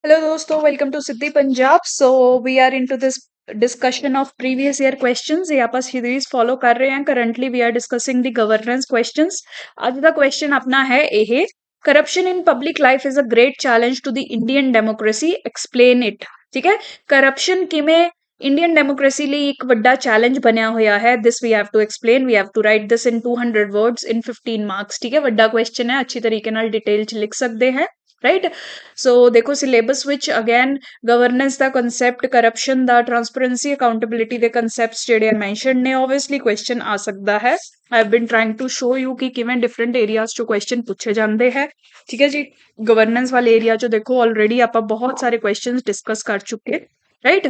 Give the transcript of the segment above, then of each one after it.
Hello दोस्तों, welcome to Siddhi Punjab. So we are into this discussion of previous year questions. ये ਆਪਾਂ series follow कर रहे हैं। Currently we are discussing the governance questions. ਅੱਜ ਦਾ क्वेश्चन अपना है ਇਹ, corruption in public life is a great challenge to the Indian democracy, explain it. ठीक है, करप्शन किਵੇਂ ਇੰਡੀਅਨ ਡੈਮੋਕ੍ਰੇਸੀ ਲਈ ਇੱਕ ਵੱਡਾ ਚੈਲੰਜ ਬਣਿਆ ਹੋਇਆ ਹੈ। This we have to explain, we have to write this in 200 words in 15 marks. ਠੀਕ ਹੈ, ਵੱਡਾ ਕੁਐਸਚਨ ਹੈ, ਅੱਛੀ ਤਰੀਕੇ ਨਾਲ ਡਿਟੇਲ ਚ ਲਿਖ ਸਕਦੇ ਹੈ। ਰਾਈਟ, ਸੋ ਦੇਖੋ ਸਿਲੇਬਸ ਵਿੱਚ ਅਗੇਨ ਗਵਰਨੈਂਸ ਦਾ ਕਨਸੈਪਟ, ਕਰਪਸ਼ਨ ਦਾ, ਟਰਾਂਸਪੇਰੈਂਸੀ, ਅਕਾਊਂਟੇਬਿਲਿਟੀ ਦੇ ਕਨਸੈਪਟਸ ਜਿਹੜੇ ਮੈਂਸ਼ਨ ਨੇ, ਆਬਵੀਅਸਲੀ ਕੁਐਸਚਨ ਆ ਸਕਦਾ ਹੈ। I have been trying to show you ਕਿ ਕਿਵੇਂ ਡਿਫਰੈਂਟ ਏਰੀਆਜ਼ ਚੋਂ ਕੁਐਸਚਨ ਪੁੱਛੇ ਜਾਂਦੇ ਹੈ। ਠੀਕ ਹੈ ਜੀ, ਗਵਰਨੈਂਸ ਵਾਲੇ ਏਰੀਆ ਚੋਂ ਦੇਖੋ ਆਲਰੇਡੀ ਆਪਾਂ ਬਹੁਤ ਸਾਰੇ ਕੁਐਸਚਨਸ ਡਿਸਕਸ ਕਰ ਚੁੱਕੇ। ਰਾਈਟ,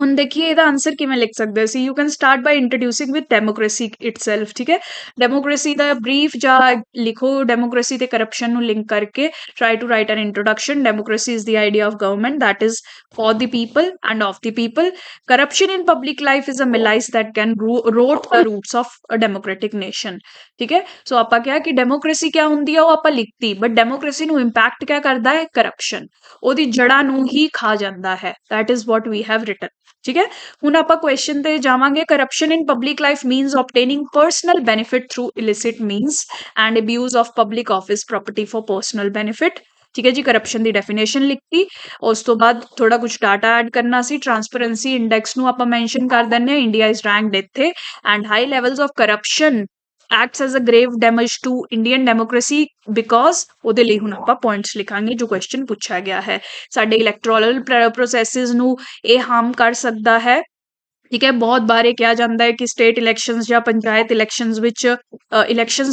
ਹੁਣ ਦੇਖੀਏ ਇਹਦਾ ਆਨਸਰ ਕਿਵੇਂ ਲਿਖ ਸਕਦੇ ਸੀ। You can start by introducing with democracy itself. ਠੀਕ ਹੈ, ਡੈਮੋਕ੍ਰੇਸੀ ਦਾ ਬਰੀਫ ਜਾਂ ਲਿਖੋ, ਡੈਮੋਕ੍ਰੇਸੀ ਤੇ ਕਰਪਸ਼ਨ ਨੂੰ ਲਿੰਕ ਕਰਕੇ try to write an introduction. Democracy is the idea of government that is for the people and of the people. Corruption in public life is a malice that can rot the roots of a democratic nation. ਠੀਕ ਹੈ, ਸੋ ਆਪਾਂ ਕਿਹਾ ਕਿ democracy ਕਿਆ ਹੁੰਦੀ ਆ, ਉਹ ਆਪਾਂ ਲਿਖਤੀ, ਬਟ ਡੈਮੋਕ੍ਰੇਸੀ ਨੂੰ ਇੰਪੈਕਟ ਕਿਆ ਕਰਦਾ ਹੈ? ਕਰਪਸ਼ਨ, ਉਹਦੀ ਜੜ੍ਹਾਂ ਨੂੰ ਹੀ ਖਾ ਜਾਂਦਾ ਹੈ। that is what we have written. ਠੀਕ ਹੈ, ਹੁਣ ਆਪਾਂ ਕੁਐਸਚਨ ਤੇ ਜਾਵਾਂਗੇ। Corruption in public life means obtaining personal benefit through illicit means and abuse of public office property for personal benefit. ਠੀਕ ਹੈ ਜੀ, ਕਰਪਸ਼ਨ ਦੀ ਡੈਫੀਨੇਸ਼ਨ ਲਿਖਤੀ, ਉਸ ਤੋਂ ਬਾਅਦ ਥੋੜਾ ਕੁਝ ਡਾਟਾ ਐਡ ਕਰਨਾ ਸੀ। ਟਰਾਂਸਪੇਰੈਂਸੀ ਇੰਡੈਕਸ ਨੂੰ ਆਪਾਂ ਮੈਂਸ਼ਨ ਕਰ ਦਿੰਦੇ ਹਾਂ, ਇੰਡੀਆ ਇਜ਼ ਰੈਂਕਡ ਇੱਥੇ, and high levels of corruption acts as a grave damage to Indian democracy because ਉਹਦੇ ਲਈ ਹੁਣ ਆਪਾਂ ਪੁਆਇੰਟਸ ਲਿਖਾਂਗੇ ਜੋ ਕੁਐਸਚਨ ਪੁੱਛਿਆ ਗਿਆ ਹੈ। ਸਾਡੇ ਇਲੈਕਟੋਰਲ ਪ੍ਰੋਸੈਸਿਸ ਨੂੰ ਇਹ ਹਾਰਮ ਕਰ ਸਕਦਾ ਹੈ। ਠੀਕ ਹੈ, ਬਹੁਤ ਵਾਰ ਇਹ ਕਿਹਾ ਜਾਂਦਾ ਹੈ ਕਿ ਸਟੇਟ ਇਲੈਕਸ਼ਨਸ ਜਾਂ ਪੰਚਾਇਤ ਇਲੈਕਸ਼ਨਸ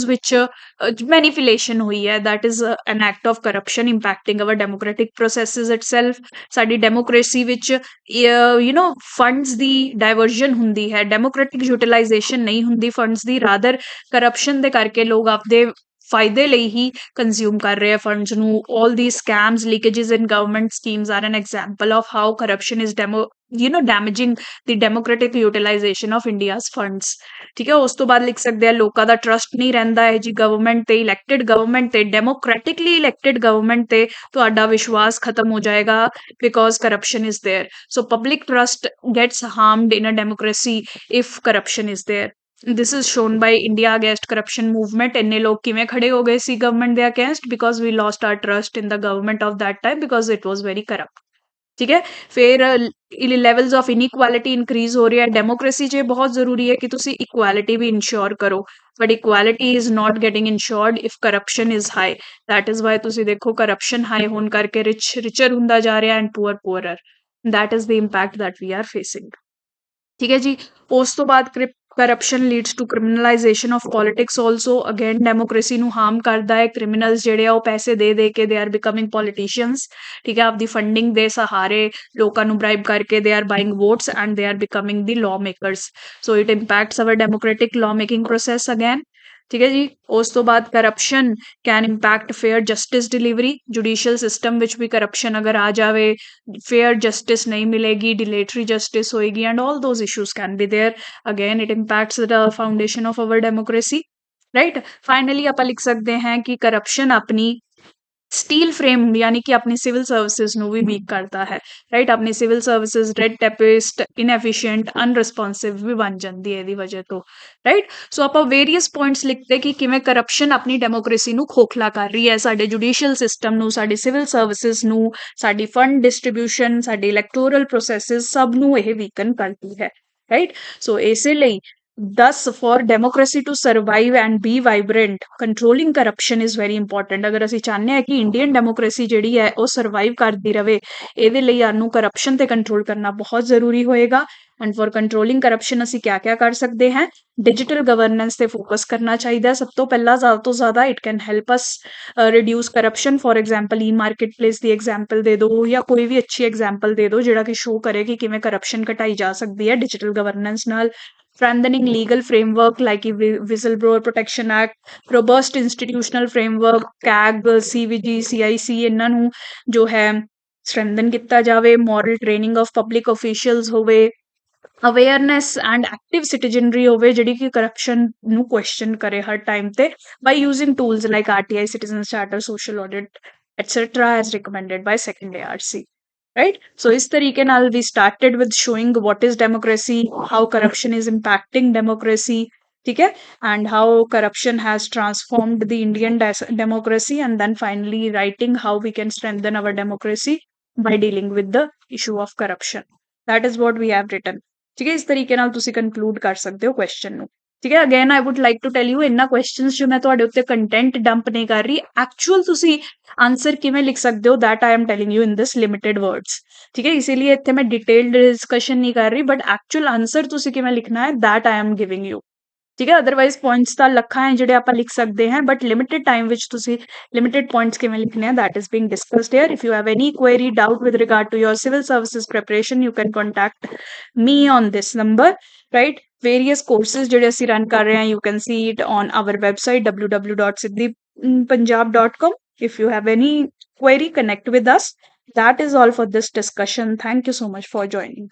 ਵਿੱਚ ਮੈਨੀਪੂਲੇਸ਼ਨ ਹੋਈ ਹੈ। That is an act of corruption impacting our democratic processes itself. ਸਾਡੀ ਡੈਮੋਕ੍ਰੇਸੀ ਵਿੱਚ ਫੰਡਸ ਦੀ ਡਾਇਵਰਜਨ ਹੁੰਦੀ ਹੈ, ਡੈਮੋਕ੍ਰੈਟਿਕ ਯੂਟਿਲਾਈਜੇਸ਼ਨ ਨਹੀਂ ਹੁੰਦੀ ਫੰਡਸ ਦੀ, ਰਾਦਰ ਕਰਪਸ਼ਨ ਦੇ ਕਰਕੇ ਲੋਕ ਆਪਦੇ ਫਾਇਦੇ ਲਈ ਹੀ ਕੰਜ਼ਿਊਮ ਕਰ ਰਹੇ ਆ ਫੰਡਸ ਨੂੰ। All the scams, leakages in government schemes are an example of how corruption is damaging the democratic utilization of India's funds. ਠੀਕ ਹੈ, ਉਸ ਤੋਂ ਬਾਅਦ ਲਿਖ ਸਕਦੇ ਆ ਲੋਕਾਂ ਦਾ ਟਰਸਟ ਨਹੀਂ ਰਹਿੰਦਾ ਹੈ ਜੀ ਗਵਰਨਮੈਂਟ ਤੇ, ਇਲੈਕਟਿਡ ਗਵਰਨਮੈਂਟ ਤੇ, ਡੈਮੋਕ੍ਰੈਟਿਕਲੀ ਇਲੈਕਟਿਡ ਗਵਰਨਮੈਂਟ ਤੇ ਤੁਹਾਡਾ ਵਿਸ਼ਵਾਸ ਖਤਮ ਹੋ ਜਾਏਗਾ because corruption is there. So public trust gets harmed in a democracy if corruption is there. This is shown by India against corruption movement. ਇੰਨੇ ਲੋਕ ਕਿਵੇਂ ਖੜੇ ਹੋ ਗਏ ਸੀ ਗਵਰਨਮੈਂਟ ਦੇ against? Because we lost our trust in the government of that time because it was very corrupt. ठीक है, फिर ਲੈਵਲਸ ਆਫ ਇਨਇਕੁਐਲਿਟੀ ਇਨਕਰੀਜ਼ ਹੋ ਰਹੀ ਹੈ। ਡੈਮੋਕ੍ਰੇਸੀ 'ਚ ਬਹੁਤ ਜ਼ਰੂਰੀ ਹੈ ਕਿ ਤੁਸੀਂ ਇਕੁਐਲਿਟੀ ਵੀ ਇਨਸ਼ੋਰ ਕਰੋ, but equality is not getting ensured if corruption is high. That is why ਤੁਸੀਂ ਦੇਖੋ ਕਰਪਸ਼ਨ ਹਾਈ ਹੋਣ ਕਰਕੇ ਰਿਚਰ ਹੁੰਦਾ ਜਾ ਰਿਹਾ and poorer. That is the impact that we are facing. ਠੀਕ ਹੈ ਜੀ, ਉਸ ਤੋਂ ਬਾਅਦ corruption leads to criminalization of politics also. Again democracy ਨੂੰ ਹਾਰਮ ਕਰਦਾ ਹੈ। ਕ੍ਰਿਮੀਨਲਸ ਜਿਹੜੇ ਆ ਉਹ ਪੈਸੇ ਦੇ ਦੇ ਕੇ ਦੇ ਆਰ ਬਿਕਮਿੰਗ ਪੋਲੀਟੀਸ਼ੀਅਨਸ। ਠੀਕ ਹੈ, ਆਪਦੀ ਫੰਡਿੰਗ ਦੇ ਸਹਾਰੇ ਲੋਕਾਂ ਨੂੰ ਬ੍ਰਾਈਬ ਕਰਕੇ they are buying votes and they are becoming the lawmakers. So it impacts our democratic law making process again. ਠੀਕ ਹੈ ਜੀ, ਉਸ ਤੋਂ ਬਾਅਦ corruption can impact fair justice delivery. Judicial system ਵਿੱਚ ਵੀ ਕਰਪਸ਼ਨ ਅਗਰ ਆ ਜਾਵੇ, ਫੇਅਰ ਜਸਟਿਸ ਨਹੀਂ ਮਿਲੇਗੀ, ਡਿਲੇਟਰੀ ਜਸਟਿਸ ਹੋਏਗੀ and all those issues can be there. Again it impacts the foundation of our democracy. Right, finally ਆਪਾਂ ਲਿਖ ਸਕਦੇ ਹਾਂ ਕਿ ਕਰਪਸ਼ਨ ਆਪਣੀ ਸਟੀਲ ਫਰੇਮ ਯਾਨੀ ਕਿ ਆਪਣੀ ਸਿਵਲ ਸਰਵਿਸਿਜ਼ ਨੂੰ ਵੀ ਵੀਕ ਕਰਦਾ ਹੈ। ਰਾਈਟ, ਆਪਣੀ ਸਿਵਲ ਸਰਵਿਸਿਜ਼ ਰੈਡ ਟੈਪਿਸਟ, ਇਨਐਫੀਸ਼ੀਐਂਟ, ਅਨਰਿਸਪੌਂਸਿਵ ਵੀ ਬਣ ਜਾਂਦੀ ਹੈ ਇਹਦੀ ਵਜ੍ਹਾ ਤੋਂ। ਰਾਈਟ, ਸੋ ਆਪਾਂ ਵੇਰੀਅਸ ਪੁਆਇੰਟਸ ਲਿਖਦੇ ਕਿ ਕਿਵੇਂ ਕਰਪਸ਼ਨ ਆਪਣੀ ਡੈਮੋਕ੍ਰੇਸੀ ਨੂੰ ਖੋਖਲਾ ਕਰ ਰਹੀ ਹੈ, ਸਾਡੇ ਜੁਡੀਸ਼ੀਅਲ ਸਿਸਟਮ ਨੂੰ, ਸਾਡੀ ਸਿਵਲ ਸਰਵਿਸਿਜ਼ ਨੂੰ, ਸਾਡੀ ਫੰਡ ਡਿਸਟ੍ਰੀਬਿਊਸ਼ਨ, ਸਾਡੇ ਇਲੈਕਟੋਰਲ ਪ੍ਰੋਸੈਸਿਸ, ਸਭ ਨੂੰ ਇਹ ਵੀਕਨ ਕਰਦੀ ਹੈ। ਰਾਈਟ, ਸੋ ਇਸੇ ਲਈ thus for democracy to survive and be vibrant, controlling corruption is very important। ਅਗਰ ਅਸੀਂ ਚਾਹੁੰਦੇ ਹਾਂ ਕਿ ਇੰਡੀਅਨ ਡੈਮੋਕ੍ਰੇਸੀ ਜਿਹੜੀ ਹੈ ਉਹ ਸਰਵਾਈਵ ਕਰਦੀ ਰਵੇ, ਇਹਦੇ ਲਈ ਸਾਨੂੰ ਕਰਪਸ਼ਨ ਤੇ ਕੰਟਰੋਲ ਕਰਨਾ ਬਹੁਤ ਜ਼ਰੂਰੀ ਹੋਏਗਾ। ਐਂਡ ਫॉर ਕੰਟਰੋਲਿੰਗ ਕਰਪਸ਼ਨ ਅਸੀਂ ਕਿਆ ਕਿਆ ਕਰ ਸਕਦੇ ਹਾਂ? ਡਿਜੀਟਲ ਗਵਰਨੈਂਸ ਤੇ ਫੋਕਸ ਕਰਨਾ ਚਾਹੀਦਾ ਸਭ ਤੋਂ ਪਹਿਲਾਂ, ਜ਼ਿਆਦਾ ਤੋਂ ਜ਼ਿਆਦਾ। It can help us reduce corruption. For example E market place the example ਦੇ ਦਿਓ ਜਾਂ ਕੋਈ ਵੀ ਅੱਛੀ ਐਗਜ਼ਾਮਪਲ ਦੇ ਦਿਓ ਜਿਹੜਾ ਕਿ ਸ਼ੋ ਕਰੇ ਕਿ ਕਿਵੇਂ ਕਰਪਸ਼ਨ ਘਟਾਈ ਜਾ ਸਕਦੀ ਹੈ ਡਿਜੀਟਲ ਗਵਰਨੈਂਸ ਨਾਲ। strengthening legal framework like whistleblower protection act, robust institutional framework, CAG, CVG, CIC, ਇਹਨਾਂ ਨੂੰ ਜੋ ਹੈ strengthen ਕੀਤਾ ਜਾਵੇ। moral training of public officials ਹੋਵੇ, ਅਵੇਅਰਨੈਸ ਐਂਡ ਐਕਟਿਵ ਸਿਟੀਜ਼ਨਰੀ ਹੋਵੇ ਜਿਹੜੀ ਕਿ ਕਰਪਸ਼ਨ ਨੂੰ ਕੁਐਸਚਨ ਕਰੇ ਹਰ ਟਾਈਮ ਤੇ, by using tools like RTI, citizen charter, social audit. etc. as recommended by second ARC. Right? So is तरीके नाल we started with showing what is democracy, how corruption is impacting democracy, ठीक है, and how corruption has transformed the Indian democracy, and then finally writing how we can strengthen our democracy by dealing with the issue of corruption. That is what we have written. ठीक है, इस तरीके ਨਾਲ ਤੁਸੀਂ conclude ਕਰ ਸਕਦੇ ਹੋ question ਨੂੰ. ਠੀਕ ਹੈ, again I would like to tell you ਇਹਨਾਂ ਕੁਐਸਚਨਸ ਜੋ ਮੈਂ ਤੁਹਾਡੇ ਉੱਤੇ ਕੰਟੈਂਟ ਡੰਪ ਨਹੀਂ ਕਰ ਰਹੀ, ਐਕਚੁਅਲ ਤੁਸੀਂ ਆਨਸਰ ਕਿਵੇਂ ਲਿਖ ਸਕਦੇ ਹੋ that I am telling you in this limited words. ਠੀਕ ਹੈ, ਇਸੀलिए ਇੱਥੇ ਮੈਂ ਡਿਟੇਲਡ ਡਿਸਕਸ਼ਨ ਨਹੀਂ ਕਰ ਰਹੀ, ਬਟ ਐਕਚੁਅਲ ਆਨਸਰ ਤੁਸੀਂ ਕਿਵੇਂ ਲਿਖਣਾ ਹੈ that I am giving you. ਠੀਕ ਹੈ, ਅਦਰਵਾਈਜ਼ ਪੁਆਇੰਟਸ ਤਾਂ ਲੱਖਾਂ ਹੈ ਜਿਹੜੇ ਆਪਾਂ ਲਿਖ ਸਕਦੇ ਹਾਂ, ਬਟ ਲਿਮਿਟਡ ਟਾਈਮ ਵਿੱਚ ਤੁਸੀਂ ਲਿਮਿਟਡ ਪੁਆਇੰਟਸ ਕਿਵੇਂ ਲਿਖਣੇ ਆ that is being discussed here. If you have any query, doubt with regard to your civil services preparation, you can contact me on this number, right? Various courses ਜਿਹੜੇ ਅਸੀਂ run ਕਰ ਰਹੇ ਹਾਂ, you can see it on our website www.siddhipunjab.com. If you have any query, connect with us. That is all for this discussion. Thank you so much for joining.